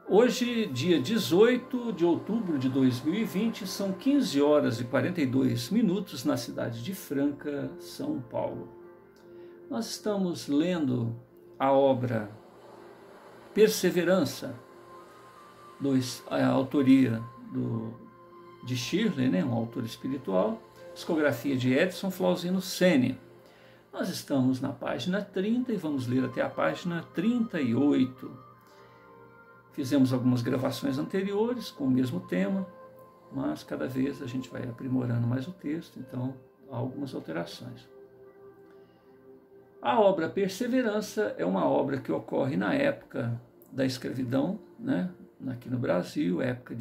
Hoje, dia 18 de outubro de 2020, são 15 horas e 42 minutos na cidade de Franca, São Paulo. Nós estamos lendo a obra Perseverança, a autoria de Shirley, um autor espiritual, psicografia de Edson Flauzino Sene. Nós estamos na página 30 e vamos ler até a página 38. Fizemos algumas gravações anteriores com o mesmo tema, mas cada vez a gente vai aprimorando mais o texto, então há algumas alterações. A obra Perseverança é uma obra que ocorre na época da escravidão, aqui no Brasil, época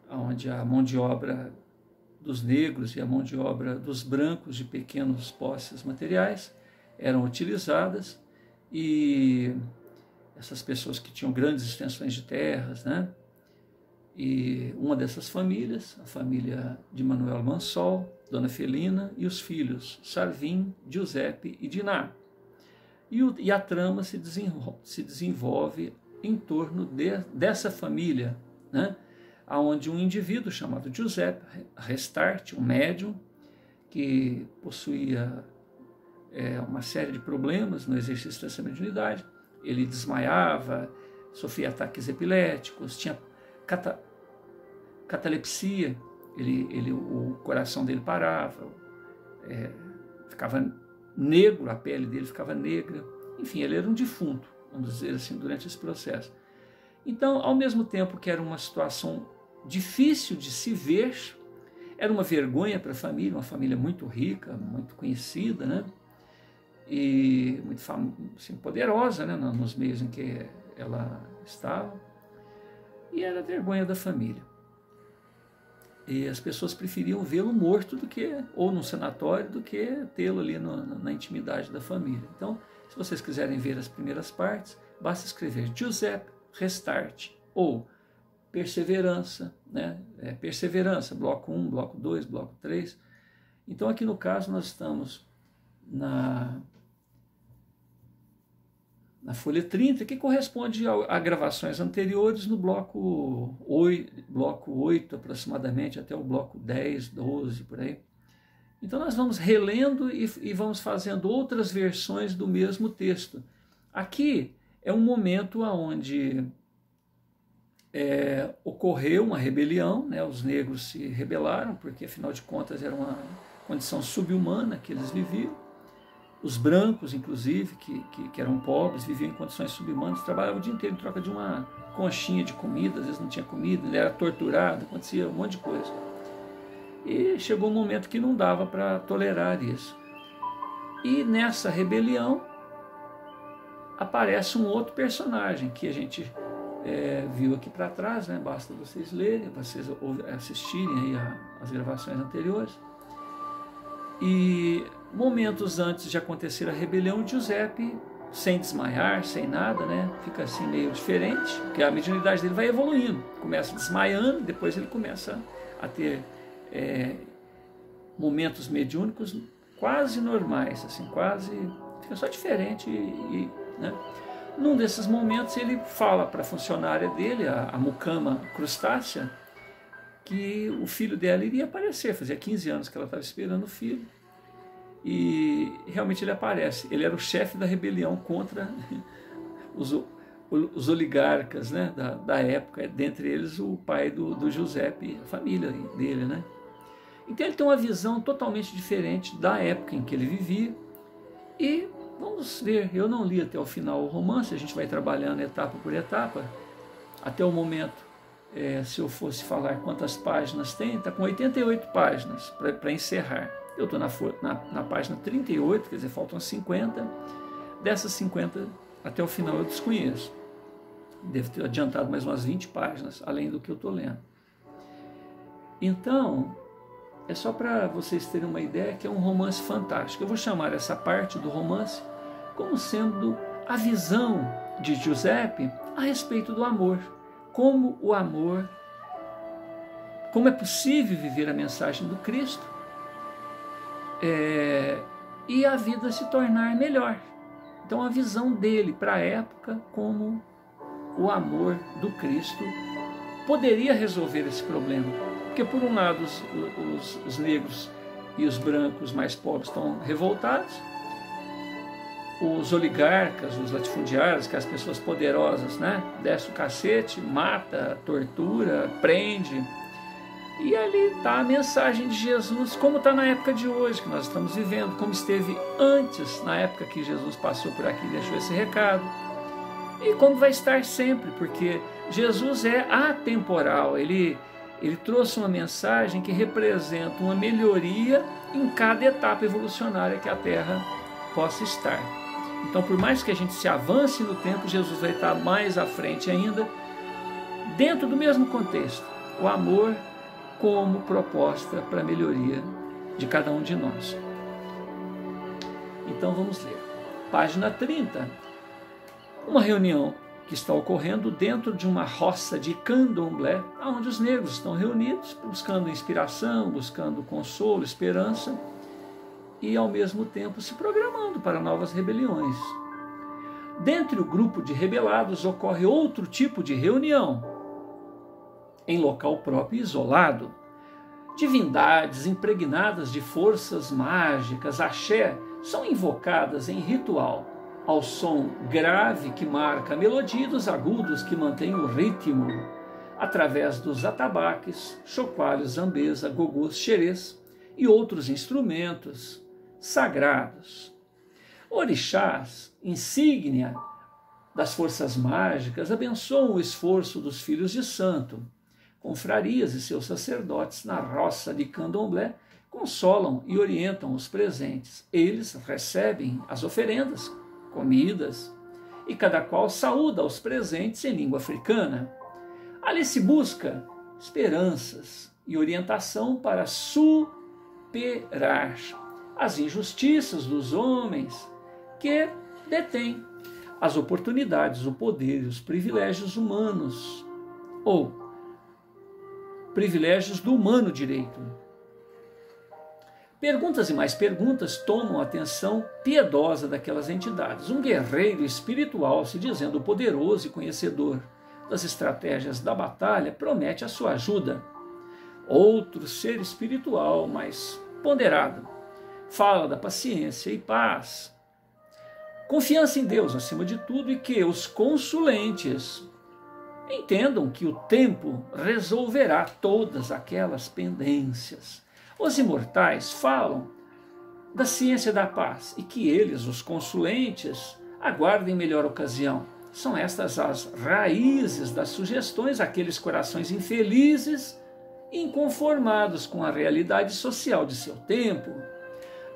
onde a mão de obra dos negros e a mão de obra dos brancos de pequenos posses materiais eram utilizadas. E essas pessoas que tinham grandes extensões de terras, E uma dessas famílias, a família de Manuel Mansol, Dona Felina e os filhos Sarvim, Giuseppe e Diná. E a trama se desenvolve em torno dessa família, onde um indivíduo chamado Giuseppe Restart, um médium, que possuía uma série de problemas no exercício dessa mediunidade. Ele desmaiava, sofria ataques epiléticos, tinha catalepsia, o coração dele parava, ficava negro, a pele dele ficava negra. Enfim, ele era um defunto, vamos dizer assim, durante esse processo. Então, ao mesmo tempo que era uma situação difícil de se ver, era uma vergonha para a família, uma família muito rica, muito conhecida, e muito assim, poderosa, nos meios em que ela estava, e era a vergonha da família. E as pessoas preferiam vê-lo morto ou num sanatório do que tê-lo ali na intimidade da família. Então, se vocês quiserem ver as primeiras partes, basta escrever Giuseppe Restart ou Perseverança, Perseverança, bloco 1, bloco 2, bloco 3. Então, aqui no caso, nós estamos na folha 30, que corresponde a gravações anteriores no bloco 8 aproximadamente, até o bloco 10, 12, por aí. Então nós vamos relendo e vamos fazendo outras versões do mesmo texto. Aqui é um momento onde ocorreu uma rebelião, os negros se rebelaram, porque afinal de contas era uma condição subhumana que eles viviam. Os brancos, inclusive, que eram pobres, viviam em condições subhumanas, trabalhavam o dia inteiro em troca de uma conchinha de comida, às vezes não tinha comida, ele era torturado, acontecia um monte de coisa. E chegou um momento que não dava para tolerar isso. E nessa rebelião aparece um outro personagem que a gente viu aqui para trás, basta vocês lerem, vocês assistirem aí as gravações anteriores. E momentos antes de acontecer a rebelião, Giuseppe, sem desmaiar, sem nada, fica assim meio diferente, porque a mediunidade dele vai evoluindo, começa desmaiando, depois ele começa a ter momentos mediúnicos quase normais, assim, fica só diferente. Num desses momentos ele fala para a funcionária dele, a mucama crustácea, que o filho dela iria aparecer. Fazia 15 anos que ela estava esperando o filho. E realmente ele aparece. Ele era o chefe da rebelião contra os oligarcas da época, dentre eles o pai do Giuseppe, a família dele. Então ele tem uma visão totalmente diferente da época em que ele vivia. E vamos ver, eu não li até o final o romance, a gente vai trabalhando etapa por etapa, até o momento. Se eu fosse falar quantas páginas tem, está com 88 páginas para encerrar. Eu estou na página 38, quer dizer, faltam 50. Dessas 50, até o final eu desconheço. Devo ter adiantado mais umas 20 páginas, além do que eu estou lendo. Então, é só para vocês terem uma ideia que é um romance fantástico. Eu vou chamar essa parte do romance como sendo a visão de Giuseppe a respeito do amor. Como o amor, como é possível viver a mensagem do Cristo e a vida se tornar melhor. Então a visão dele para a época como o amor do Cristo poderia resolver esse problema. Porque por um lado os negros e os brancos mais pobres estão revoltados, os oligarcas, os latifundiários, que as pessoas poderosas, né, desce o cacete, mata, tortura, prende. E ali está a mensagem de Jesus, como está na época de hoje, que nós estamos vivendo, como esteve antes, na época que Jesus passou por aqui e deixou esse recado. E como vai estar sempre, porque Jesus é atemporal, ele trouxe uma mensagem que representa uma melhoria em cada etapa evolucionária que a Terra possa estar. Então, por mais que a gente se avance no tempo, Jesus vai estar mais à frente ainda, dentro do mesmo contexto, o amor como proposta para a melhoria de cada um de nós. Então vamos ler. Página 30. Uma reunião que está ocorrendo dentro de uma roça de candomblé, onde os negros estão reunidos, buscando inspiração, buscando consolo, esperança e, ao mesmo tempo, se programando para novas rebeliões. Dentre o grupo de rebelados ocorre outro tipo de reunião, em local próprio e isolado. Divindades impregnadas de forças mágicas, axé, são invocadas em ritual, ao som grave que marca a melodia dos agudos que mantém o ritmo, através dos atabaques, chocalhos, zambeza, gogôs, xerês e outros instrumentos sagrados. Orixás, insígnia das forças mágicas, abençoam o esforço dos filhos de santo. Confrarias e seus sacerdotes na roça de candomblé consolam e orientam os presentes. Eles recebem as oferendas, comidas, e cada qual saúda os presentes em língua africana. Ali se busca esperanças e orientação para superar as injustiças dos homens que detêm as oportunidades, o poder e os privilégios humanos, ou privilégios do humano direito. Perguntas e mais perguntas tomam a atenção piedosa daquelas entidades. Um guerreiro espiritual, se dizendo poderoso e conhecedor das estratégias da batalha, promete a sua ajuda. Outro ser espiritual, mais ponderado, fala da paciência e paz, confiança em Deus acima de tudo, e que os consulentes entendam que o tempo resolverá todas aquelas pendências. Os imortais falam da ciência da paz e que eles, os consulentes, aguardem melhor ocasião. São estas as raízes das sugestões àqueles corações infelizes e inconformados com a realidade social de seu tempo.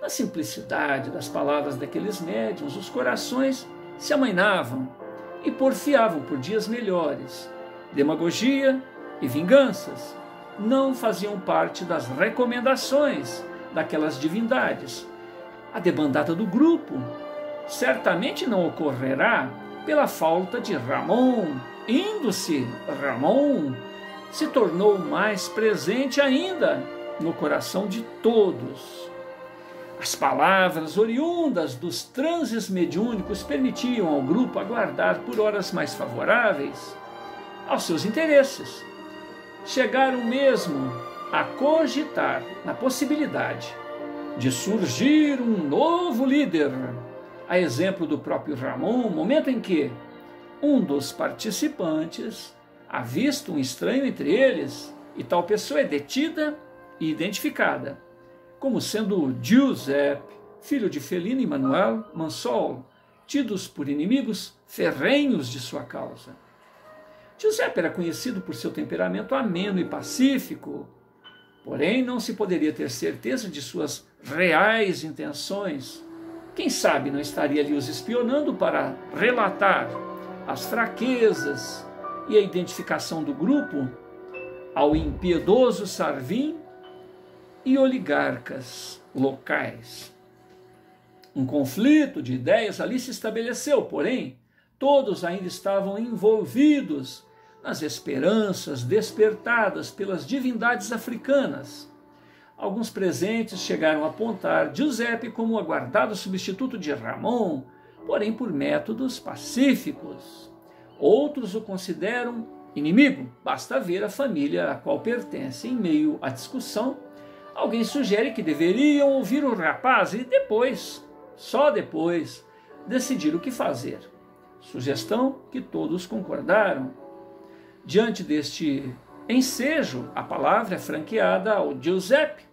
Na simplicidade das palavras daqueles médiuns, os corações se amainavam e porfiavam por dias melhores. Demagogia e vinganças não faziam parte das recomendações daquelas divindades. A debandada do grupo certamente não ocorrerá pela falta de Ramon. Indo-se, Ramon se tornou mais presente ainda no coração de todos. As palavras oriundas dos transes mediúnicos permitiam ao grupo aguardar por horas mais favoráveis aos seus interesses. Chegaram mesmo a cogitar na possibilidade de surgir um novo líder, a exemplo do próprio Ramon, momento em que um dos participantes avista um estranho entre eles e tal pessoa é detida e identificada como sendo Giuseppe, filho de Felina e Manuel Mansol, tidos por inimigos ferrenhos de sua causa. Giuseppe era conhecido por seu temperamento ameno e pacífico, porém não se poderia ter certeza de suas reais intenções. Quem sabe não estaria ali os espionando para relatar as fraquezas e a identificação do grupo ao impiedoso Sarvim e oligarcas locais. Um conflito de ideias ali se estabeleceu, porém, todos ainda estavam envolvidos nas esperanças despertadas pelas divindades africanas. Alguns presentes chegaram a apontar Giuseppe como o aguardado substituto de Ramon, porém por métodos pacíficos. Outros o consideram inimigo. Basta ver a família a qual pertence. Em meio à discussão, alguém sugere que deveriam ouvir o rapaz e depois, só depois, decidir o que fazer. Sugestão que todos concordaram. Diante deste ensejo, a palavra é franqueada ao Giuseppe.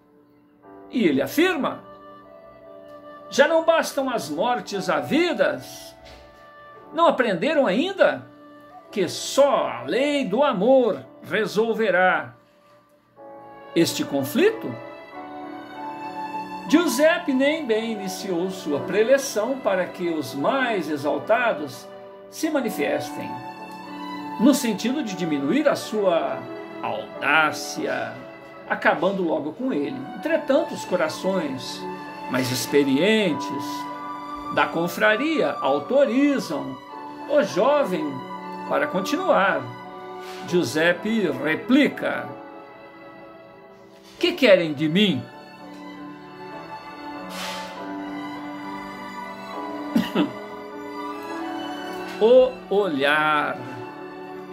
E ele afirma: já não bastam as mortes havidas? Não aprenderam ainda que só a lei do amor resolverá este conflito? Giuseppe nem bem iniciou sua preleção para que os mais exaltados se manifestem, no sentido de diminuir a sua audácia, acabando logo com ele. Entretanto, os corações mais experientes da confraria autorizam o jovem para continuar. Giuseppe replica: que querem de mim? O olhar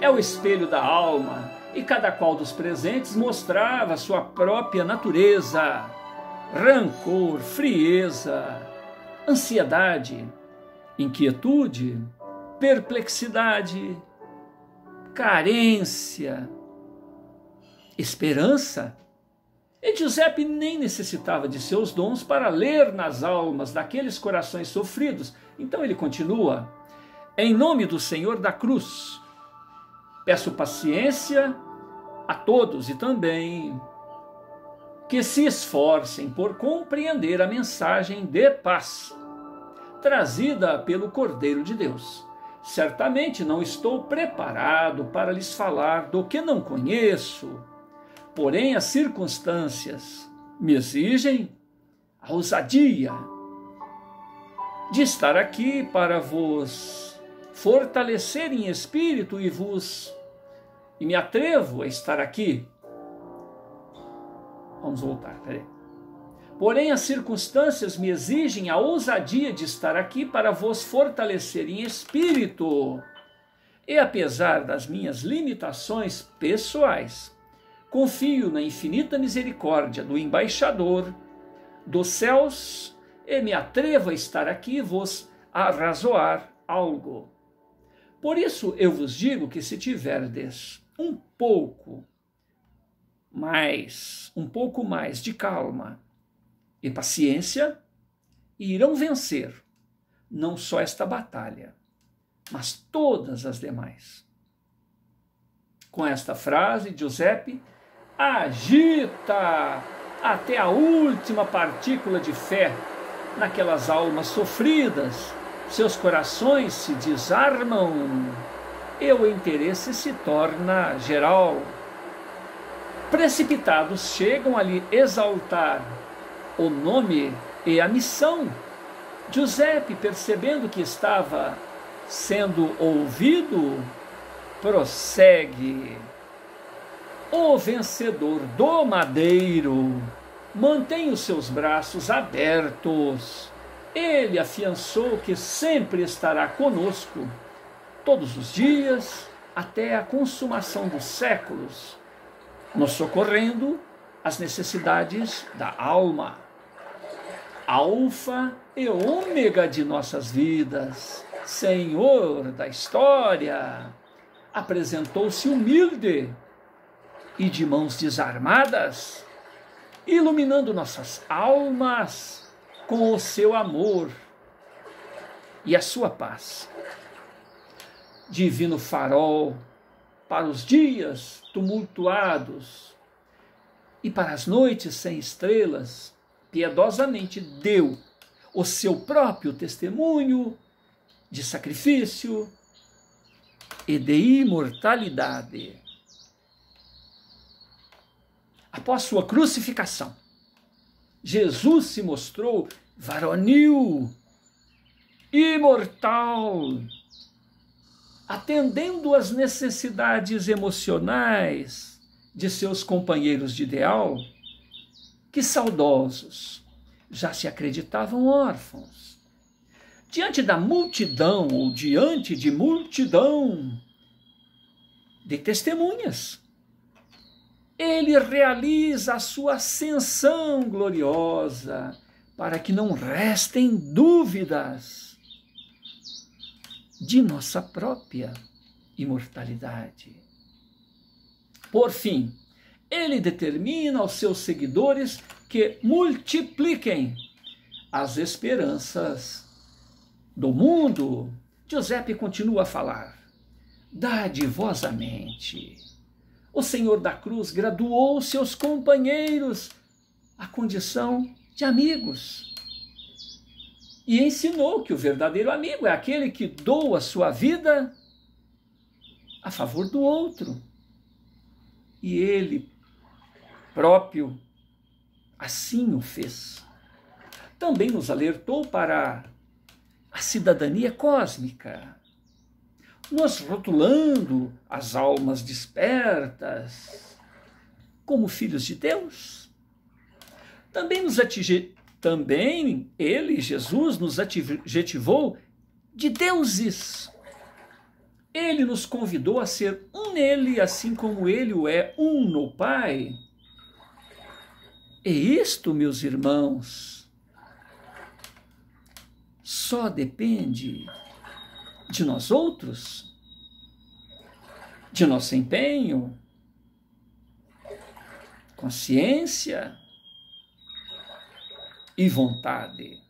é o espelho da alma, e cada qual dos presentes mostrava sua própria natureza: rancor, frieza, ansiedade, inquietude, perplexidade, carência, esperança. E Giuseppe nem necessitava de seus dons para ler nas almas daqueles corações sofridos. Então ele continua: em nome do Senhor da Cruz, peço paciência a todos e também que se esforcem por compreender a mensagem de paz trazida pelo Cordeiro de Deus. Certamente não estou preparado para lhes falar do que não conheço, porém as circunstâncias me exigem a ousadia de estar aqui para vos fortalecer em espírito e me atrevo a estar aqui. Vamos voltar, peraí. Porém, as circunstâncias me exigem a ousadia de estar aqui para vos fortalecer em espírito. E apesar das minhas limitações pessoais, confio na infinita misericórdia do embaixador dos céus e me atrevo a estar aqui vos arrazoar algo. Por isso eu vos digo que se tiverdes um pouco mais de calma e paciência, irão vencer não só esta batalha, mas todas as demais. Com esta frase, Giuseppe agita até a última partícula de fé naquelas almas sofridas. Seus corações se desarmam e o interesse se torna geral. Precipitados chegam a lhe exaltar o nome e a missão. Giuseppe, percebendo que estava sendo ouvido, prossegue: o vencedor do madeiro mantém os seus braços abertos. Ele afiançou que sempre estará conosco, todos os dias, até a consumação dos séculos, nos socorrendo às necessidades da alma. Alfa e ômega de nossas vidas, Senhor da história, apresentou-se humilde e de mãos desarmadas, iluminando nossas almas com o seu amor e a sua paz. Divino farol para os dias tumultuados e para as noites sem estrelas, piedosamente deu o seu próprio testemunho de sacrifício e de imortalidade. Após sua crucificação, Jesus se mostrou varonil, imortal, atendendo às necessidades emocionais de seus companheiros de ideal, que saudosos já se acreditavam órfãos. diante da multidão ou diante de multidão de testemunhas, ele realiza a sua ascensão gloriosa para que não restem dúvidas de nossa própria imortalidade. Por fim, ele determina aos seus seguidores que multipliquem as esperanças do mundo. Giuseppe continua a falar: dadivosamente, o Senhor da Cruz graduou seus companheiros à condição de amigos e ensinou que o verdadeiro amigo é aquele que doa sua vida a favor do outro. E ele próprio assim o fez. Também nos alertou para a cidadania cósmica, nos rotulando as almas despertas como filhos de Deus. Também ele, Jesus, nos adjetivou de deuses. Ele nos convidou a ser um nele, assim como ele o é um no Pai. E isto, meus irmãos, só depende de nós outros, de nosso empenho, consciência e vontade.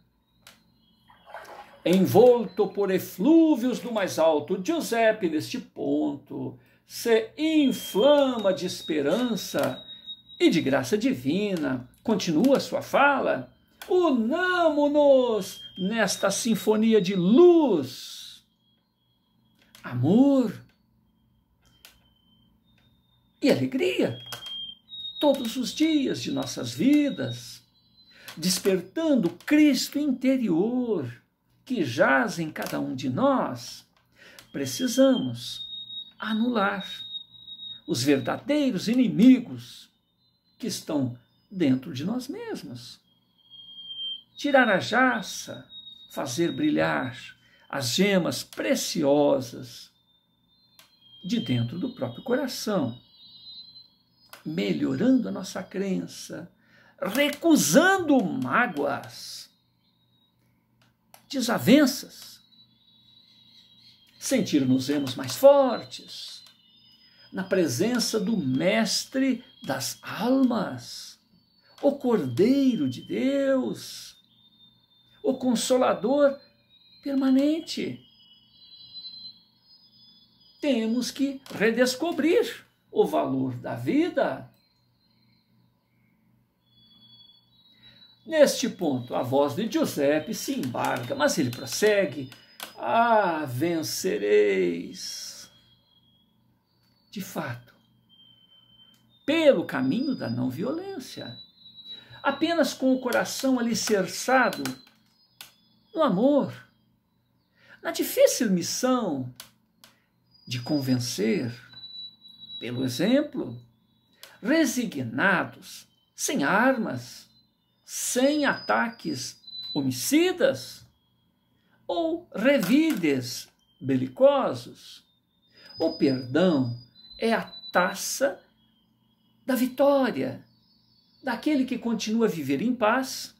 Envolto por eflúvios do mais alto, Giuseppe, neste ponto, se inflama de esperança e de graça divina. Continua sua fala: unamo-nos nesta sinfonia de luz, amor e alegria todos os dias de nossas vidas, despertando Cristo interior que jaz em cada um de nós. Precisamos anular os verdadeiros inimigos que estão dentro de nós mesmos. Tirar a jaça, fazer brilhar as gemas preciosas de dentro do próprio coração, melhorando a nossa crença, recusando mágoas, desavenças, sentir-nos mais fortes na presença do Mestre das almas, o Cordeiro de Deus, o Consolador permanente. Temos que redescobrir o valor da vida. Neste ponto, a voz de Giuseppe se embarga, mas ele prossegue: ah, vencereis. De fato, pelo caminho da não violência, apenas com o coração alicerçado no amor, na difícil missão de convencer pelo exemplo, resignados, sem armas, sem ataques homicidas ou revides belicosos. O perdão é a taça da vitória, daquele que continua a viver em paz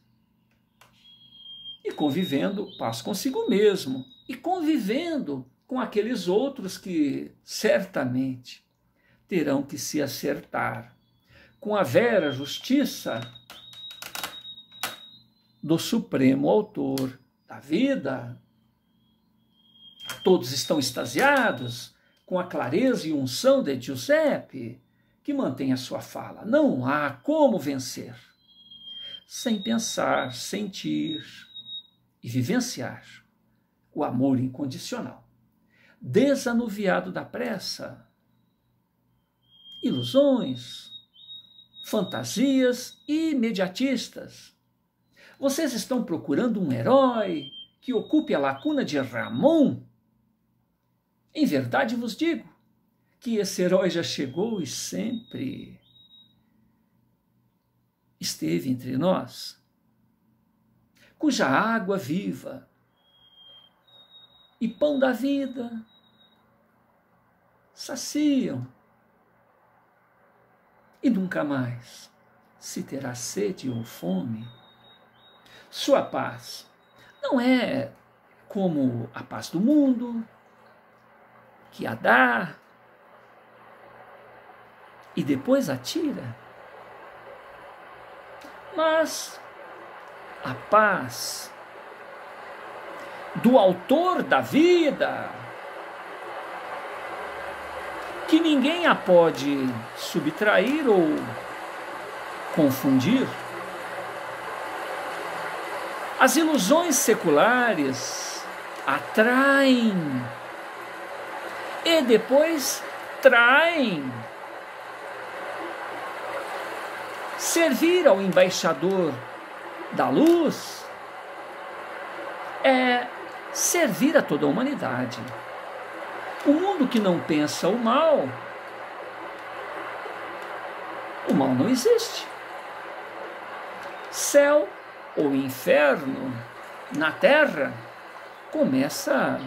e convivendo paz consigo mesmo e convivendo com aqueles outros que certamente terão que se acertar com a vera justiça do Supremo Autor da vida. Todos estão extasiados com a clareza e unção de Giuseppe, que mantém a sua fala: não há como vencer sem pensar, sentir e vivenciar o amor incondicional, desanuviado da pressa, ilusões, fantasias imediatistas. Vocês estão procurando um herói que ocupe a lacuna de Ramon? Em verdade vos digo que esse herói já chegou e sempre esteve entre nós, cuja água viva e pão da vida saciam, e nunca mais se terá sede ou fome. Sua paz não é como a paz do mundo, que a dá e depois a tira, mas a paz do autor da vida, que ninguém a pode subtrair ou confundir. As ilusões seculares atraem e depois traem. Servir ao embaixador da luz é servir a toda a humanidade. O mundo que não pensa o mal não existe. Céu ou inferno na terra começa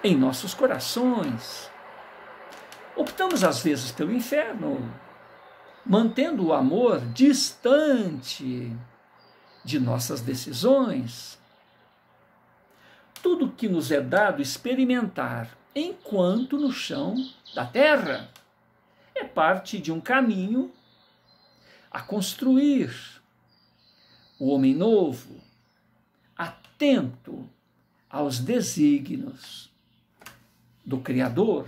em nossos corações. Optamos às vezes pelo inferno, mantendo o amor distante de nossas decisões. Tudo que nos é dado experimentar enquanto no chão da terra é parte de um caminho a construir o homem novo, atento aos desígnios do Criador.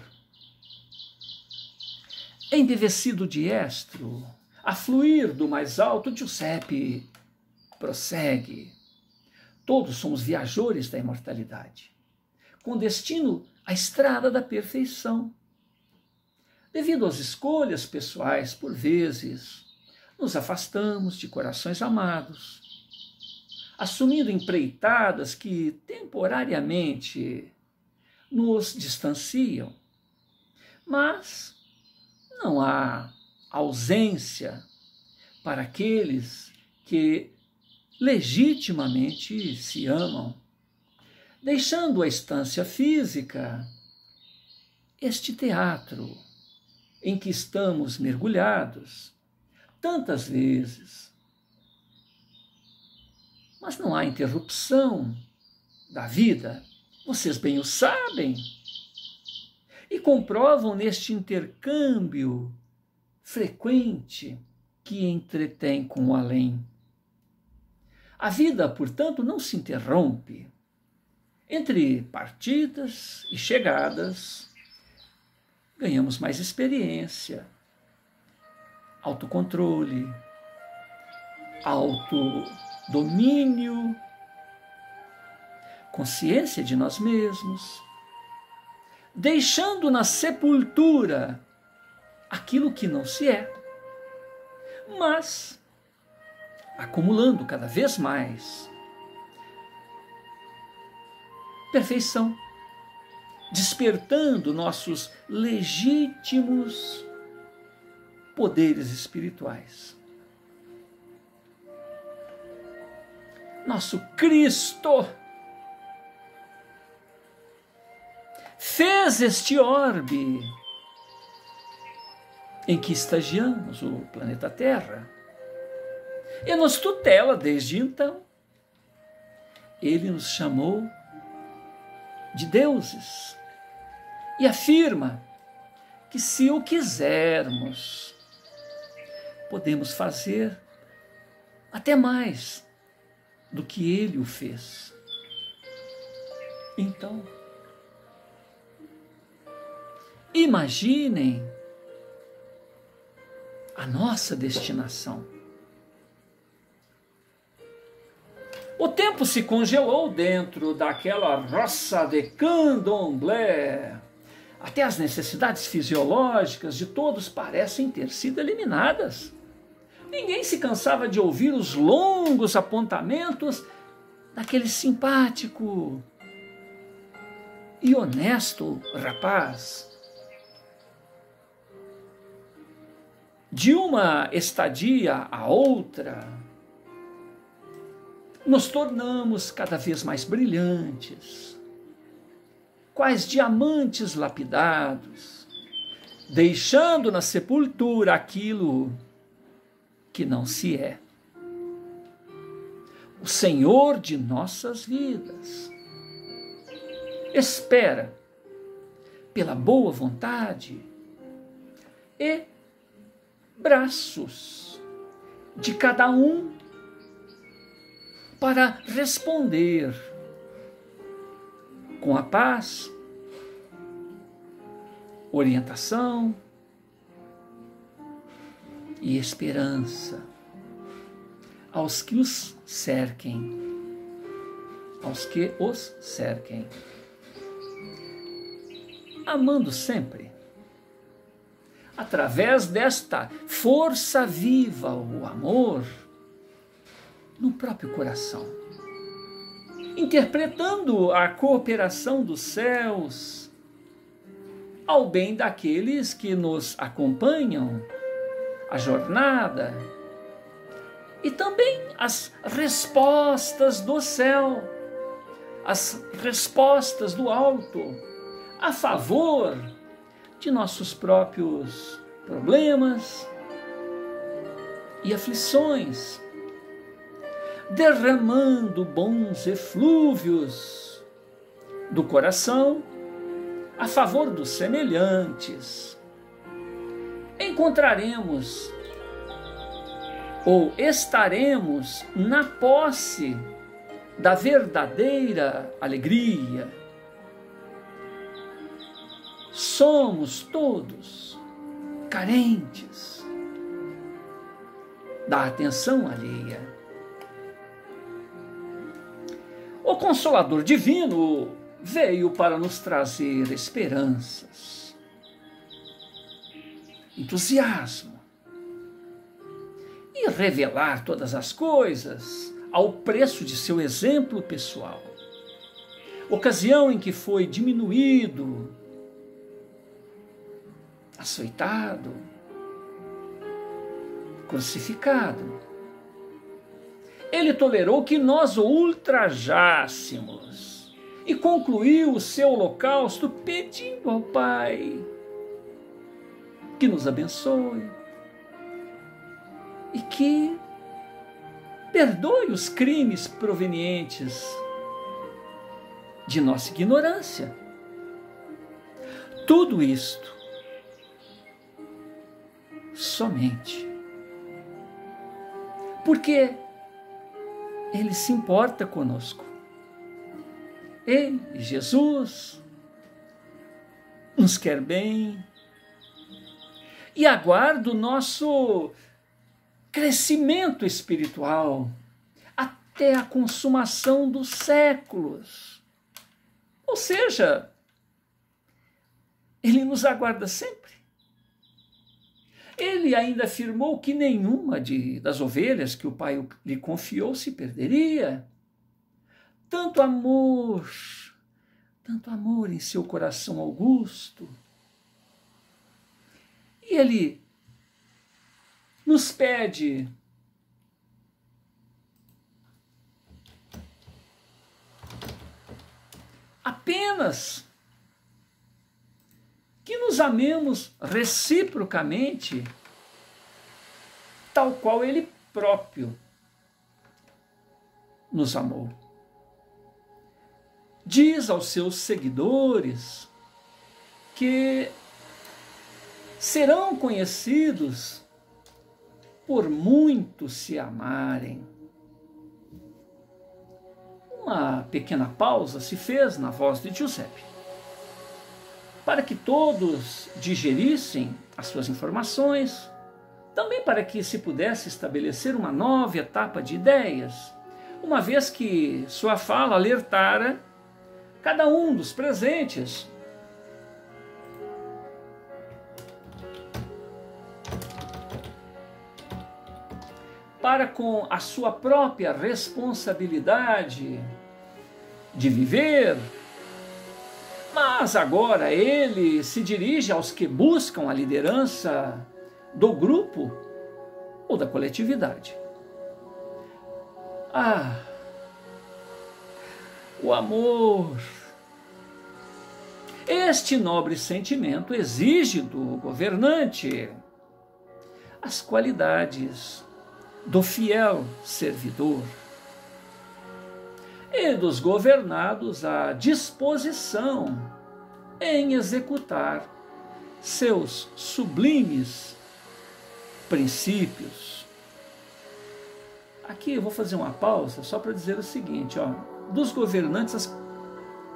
Embevecido de estro, a fluir do mais alto, Giuseppe prossegue. Todos somos viajores da imortalidade, com destino à estrada da perfeição. Devido às escolhas pessoais, por vezes, nos afastamos de corações amados, assumindo empreitadas que temporariamente nos distanciam. Mas não há ausência para aqueles que legitimamente se amam, deixando a estância física, este teatro em que estamos mergulhados tantas vezes. Mas não há interrupção da vida, vocês bem o sabem, e comprovam neste intercâmbio frequente que entretém com o além. A vida, portanto, não se interrompe. Entre partidas e chegadas, ganhamos mais experiência, autocontrole, autodomínio, consciência de nós mesmos, deixando na sepultura aquilo que não se é, mas acumulando cada vez mais perfeição, despertando nossos legítimos poderes espirituais. Nosso Cristo fez este orbe em que estagiamos, o planeta Terra, e nos tutela desde então. Ele nos chamou de deuses e afirma que, se o quisermos, podemos fazer até mais do que ele o fez. Então, imaginem a nossa destinação. O tempo se congelou dentro daquela roça de candomblé. Até as necessidades fisiológicas de todos parecem ter sido eliminadas. Ninguém se cansava de ouvir os longos apontamentos daquele simpático e honesto rapaz. De uma estadia a outra, nos tornamos cada vez mais brilhantes, quais diamantes lapidados, deixando na sepultura aquilo que não se é. O Senhor de nossas vidas espera pela boa vontade e braços de cada um para responder com a paz, orientação e esperança aos que os cerquem, amando sempre, através desta força viva, o amor, no próprio coração, interpretando a cooperação dos céus ao bem daqueles que nos acompanham, a jornada, e também as respostas do céu, as respostas do alto, a favor de nossos próprios problemas e aflições, derramando bons eflúvios do coração a favor dos semelhantes. Encontraremos ou estaremos na posse da verdadeira alegria. Somos todos carentes da atenção alheia. O Consolador Divino veio para nos trazer esperanças, entusiasmo e revelar todas as coisas ao preço de seu exemplo pessoal. Ocasião em que foi diminuído, açoitado, crucificado. Ele tolerou que nós o ultrajássemos e concluiu o seu holocausto pedindo ao Pai que nos abençoe e que perdoe os crimes provenientes de nossa ignorância. Tudo isto somente porque Ele se importa conosco. Ele, Jesus, nos quer bem e aguarda o nosso crescimento espiritual até a consumação dos séculos. Ou seja, Ele nos aguarda sempre. Ele ainda afirmou que nenhuma das ovelhas que o Pai lhe confiou se perderia. Tanto amor em seu coração augusto. E Ele nos pede apenas que nos amemos reciprocamente, tal qual Ele próprio nos amou. Diz aos seus seguidores que serão conhecidos por muitos se amarem. Uma pequena pausa se fez na voz de Giuseppe, para que todos digerissem as suas informações, também para que se pudesse estabelecer uma nova etapa de ideias, uma vez que sua fala alertara cada um dos presentes para, com a sua própria responsabilidade de viver. Mas agora ele se dirige aos que buscam a liderança do grupo ou da coletividade. o amor. Este nobre sentimento exige do governante as qualidades do fiel servidor e dos governados a disposição em executar seus sublimes princípios. Aqui eu vou fazer uma pausa só para dizer o seguinte, ó, dos governantes as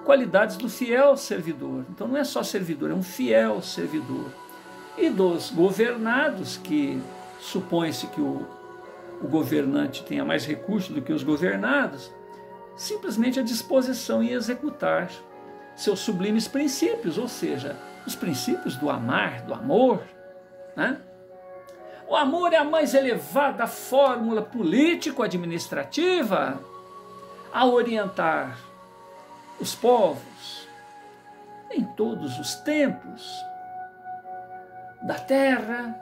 qualidades do fiel servidor. Então não é só servidor, é um fiel servidor. E dos governados, que supõe-se que o governante tenha mais recursos do que os governados, simplesmente a disposição em executar seus sublimes princípios, ou seja, os princípios do amar, do amor, né? O amor é a mais elevada fórmula político-administrativa a orientar os povos em todos os tempos da terra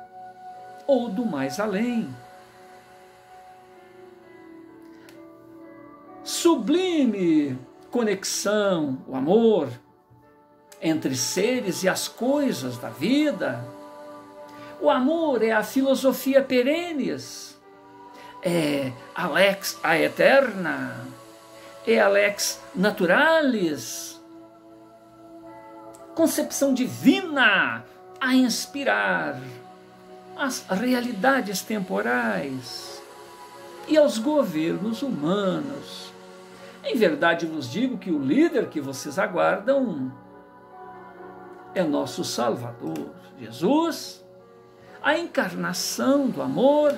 ou do mais além. Sublime conexão, o amor entre seres e as coisas da vida. O amor é a filosofia perenes, é a lex aeterna, é a lex naturalis, concepção divina a inspirar as realidades temporais e aos governos humanos. Em verdade vos digo que o líder que vocês aguardam é nosso Salvador, Jesus, a encarnação do amor,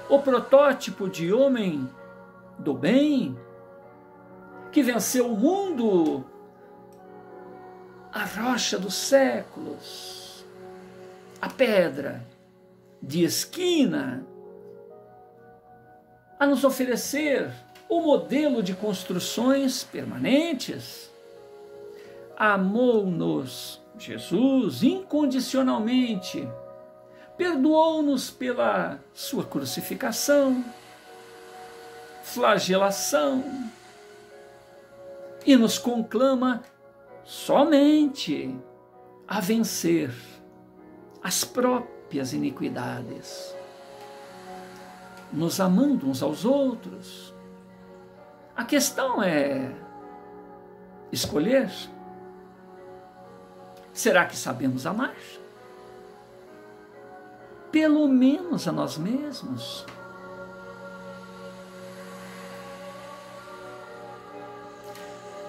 o protótipo de homem do bem, que venceu o mundo, a rocha dos séculos, a pedra de esquina, a nos oferecer o modelo de construções permanentes. Amou-nos Jesus incondicionalmente, perdoou-nos pela sua crucificação, flagelação, e nos conclama somente a vencer as próprias iniquidades, nos amando uns aos outros. A questão é escolher. Será que sabemos amar? Pelo menos a nós mesmos.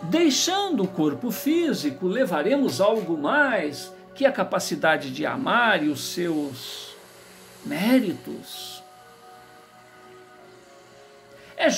Deixando o corpo físico, levaremos algo mais que a capacidade de amar e os seus méritos. É